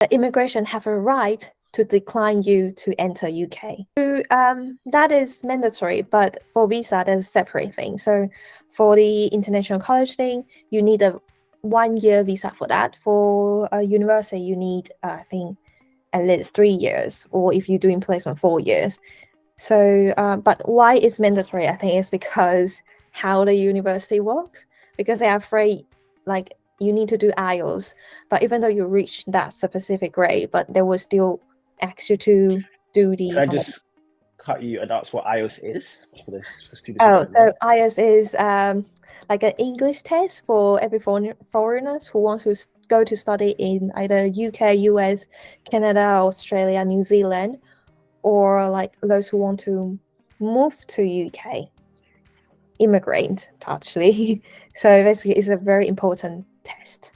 the immigration have a right to decline you to enter UK. So, that is mandatory, but for visa, that's a separate thing. So for the international college thing, you need a 1-year visa for that. For a university, you need, I think, at least 3 years, or if you're doing placement, 4 years. So, but why it's mandatory, I think, is because how the university works, because they're afraid, like, you need to do IELTS, but even though you reach that specific grade, but they will still ask you to do the. Can I just cut you and ask what IELTS is for students? Oh, so IELTS is like an English test for every foreigners who want to go to study in either UK, US, Canada, Australia, New Zealand, or like those who want to move to UK, immigrant actually. So basically, it's a very important test.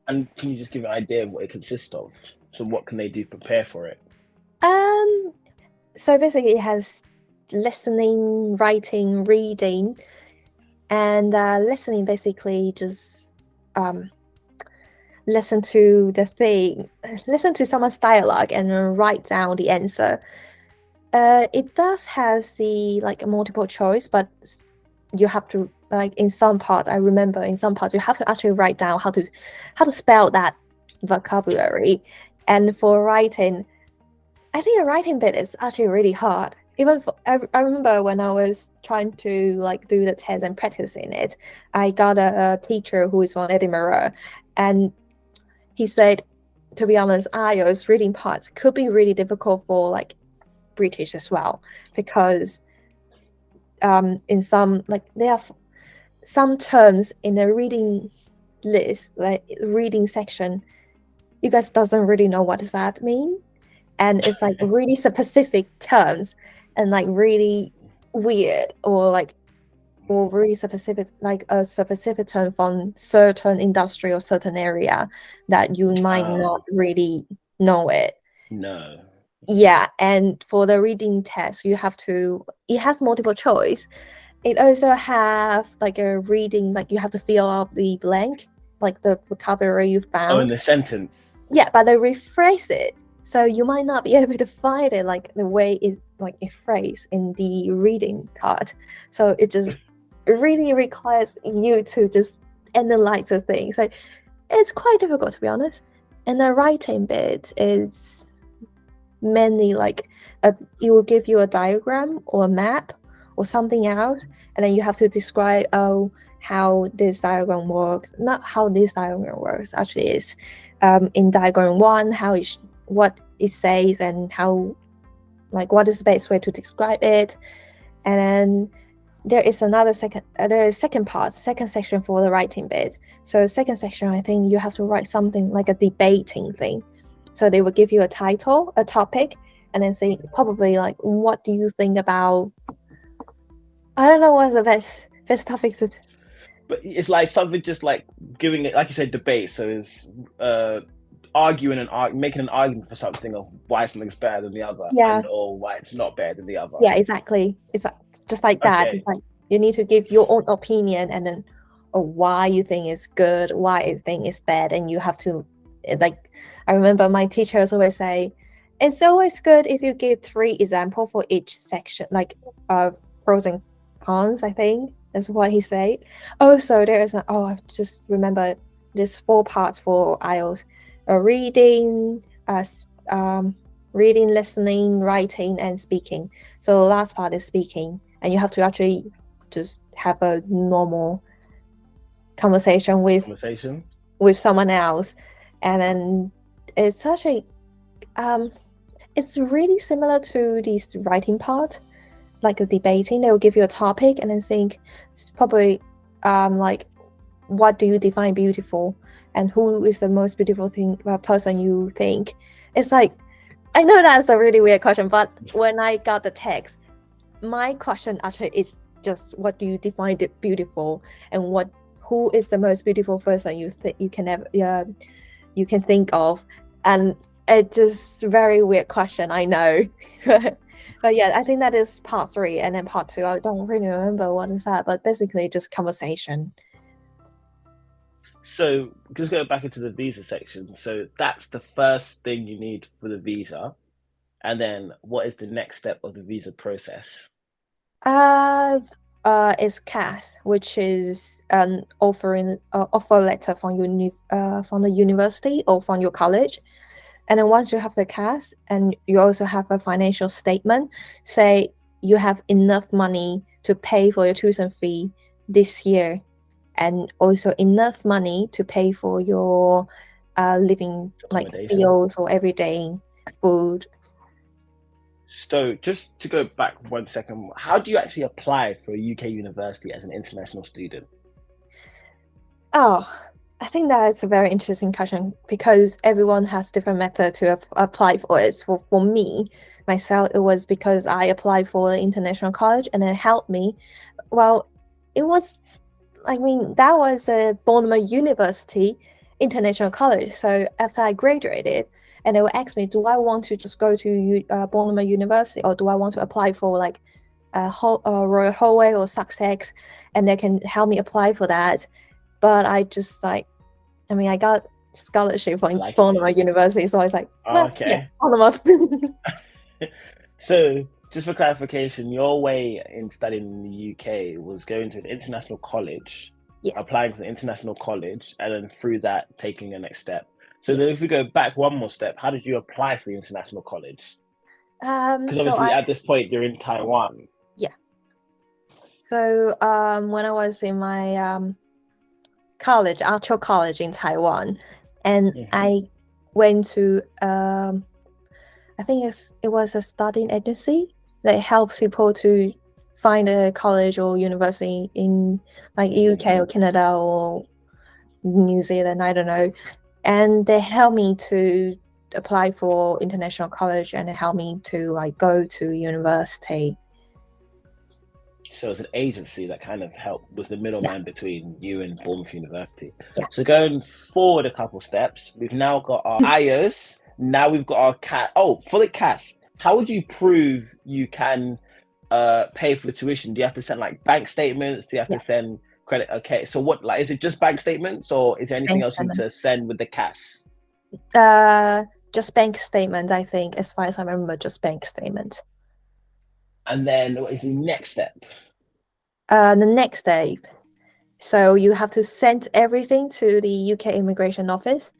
And can you just give an idea of what it consists of? So what can they do to prepare for it? So basically, it has listening, writing, reading, and listening basically just listen to the thing, listen to someone's dialogue and write down the answer. It does has the like multiple choice, but you have to, like, in some parts, I remember in some parts you have to actually write down how to spell that vocabulary. And for writing, I think the writing bit is actually really hard. Even I remember when I was trying to like do the test and practicing it, I got a teacher who is from Edinburgh, and he said, to be honest, IELTS reading parts could be really difficult for like British as well, because in some, like, there are some terms in the reading list, like reading section, you guys doesn't really know what does that mean, and it's like really specific terms and like really weird, or really specific, like a specific term from certain industry or certain area that you might not really know it. No. Yeah, and for the reading test, it has multiple choice. It also have like a reading, like you have to fill out the blank, like the vocabulary you found. Oh, in the sentence. Yeah, but they rephrase it, so you might not be able to find it like the way it's like a phrase in the reading part. So it really requires you to just analyze the things. So it's quite difficult, to be honest. And the writing bit is mainly like it will give you a diagram or a map or something else, and then you have to describe how this diagram works. Not how this diagram works, actually, is in diagram 1 what it says, and how, like, what is the best way to describe it. And then there is another second section for the writing bit. So second section, I think you have to write something like a debating thing. So they will give you a title, a topic, and then say probably like, what do you think about, I don't know what's the best topic to. But it's like something just like giving it, like you said, debate. So it's arguing and making an argument for something of why something's better than the other, or why it's not better than the other. Yeah, exactly. It's just like that. Okay. It's like you need to give your own opinion, and then why you think is good, why you think is bad, and you have to, like, I remember my teachers always say, it's always good if you give 3 examples for each section, like pros and cons, I think. That's what he said. Also, there is I just remember there's 4 parts for IELTS: reading, listening, writing, and speaking. So the last part is speaking, and you have to actually just have a normal conversation with someone else. And then it's actually it's really similar to the writing part, like the debating. They will give you a topic and then think probably like, what do you define beautiful, and who is the most beautiful person you think. It's like, I know that's a really weird question, but when I got the text, my question actually is just, what do you define beautiful, and who is the most beautiful person you can think of. And it's just a very weird question, I know. But yeah, I think that is part 3, and then part 2, I don't really remember what is that, but basically just conversation. So just go back into the visa section. So that's the first thing you need for the visa. And then what is the next step of the visa process? Is CAS, which is an offer letter from the university or from your college. And then once you have the CAS, and you also have a financial statement, say you have enough money to pay for your tuition fee this year, and also enough money to pay for your living, like bills or everyday food. So just to go back 1 second, how do you actually apply for a UK university as an international student? Oh, I think that is a very interesting question because everyone has different method to apply for it. For me, myself, it was because I applied for the international college and it helped me. Well, it was, I mean, that was a Bournemouth University international college. So after I graduated, and they will ask me, do I want to just go to Bournemouth University, or do I want to apply for like Royal Holloway or Sussex, and they can help me apply for that. But I just I got scholarship from Bournemouth University, so I was like, well, okay, yeah, Bournemouth. So just for clarification, your way in studying in the UK was going to an international college, applying for an international college, and then through that taking the next step. So then if we go back one more step, how did you apply for the international college? Because obviously at this point you're in Taiwan. Yeah. So when I was in my actual college in Taiwan, and I went to I think it was a studying agency that helps people to find a college or university in like UK or Canada or New Zealand, I don't know. And they helped me to apply for international college, and they helped me to like go to university. So it's an agency that kind of helped, was the middleman between you and Bournemouth University. So going forward a couple steps, we've now got our IOs. Now we've got our CAS. Oh, for the CAS, how would you prove you can pay for the tuition? Do you have to send like bank statements? Do you have to send credit? Okay, so what, like, is it just bank statements, or is there anything else you need to send with the CAS? Just bank statement, I think, as far as I remember, just bank statement. And then what is the next step? The next step, so you have to send everything to the UK immigration office,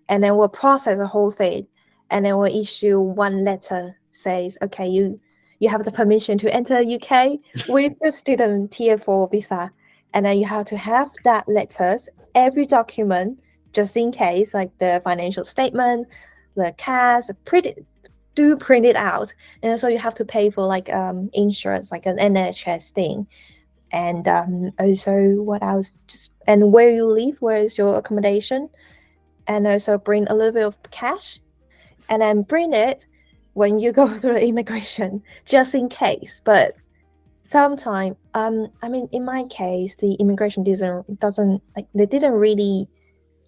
and then we'll process the whole thing, and then we'll issue one letter says, okay, you have the permission to enter UK with the student tier 4 visa, and then you have to have that letters, every document, just in case, like the financial statement, the CAS, print it out, and so you have to pay for like insurance, like an NHS thing. And also what else, just and where you live, where is your accommodation, and also bring a little bit of cash, and then bring it when you go through the immigration, just in case. But sometimes I mean, in my case, the immigration doesn't like, they didn't really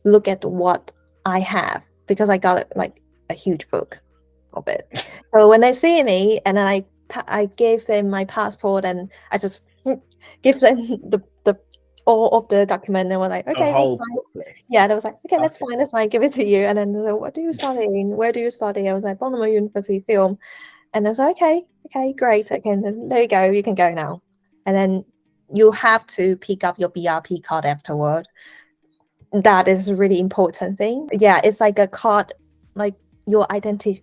look at what I have, because I got like a huge book of it. So when they see me, and then I gave them my passport, and I just give them the all of the document, and we're like, okay, that's fine. Yeah, and I was like, okay, that's fine, give it to you. And then they're like, what do you study? Where do you study? I was like, Bournemouth University film. And I was like, okay, great. Okay, there you go, you can go now. And then you have to pick up your BRP card afterward. That is a really important thing. Yeah, it's like a card, like your identity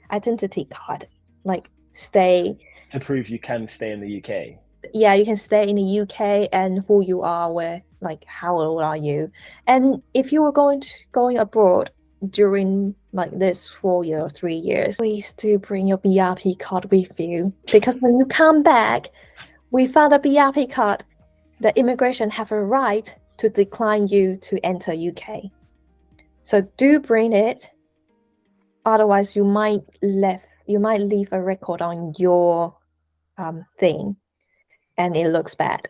card, like stay to prove you can stay in the UK. Yeah, you can stay in the UK, and who you are, where, like, how old are you, and if you were going abroad during like this 4 years or 3 years, please do bring your BRP card with you, because when you come back without a BRP card, the immigration have a right to decline you to enter UK. So do bring it, otherwise you might leave a record on your thing, and it looks bad.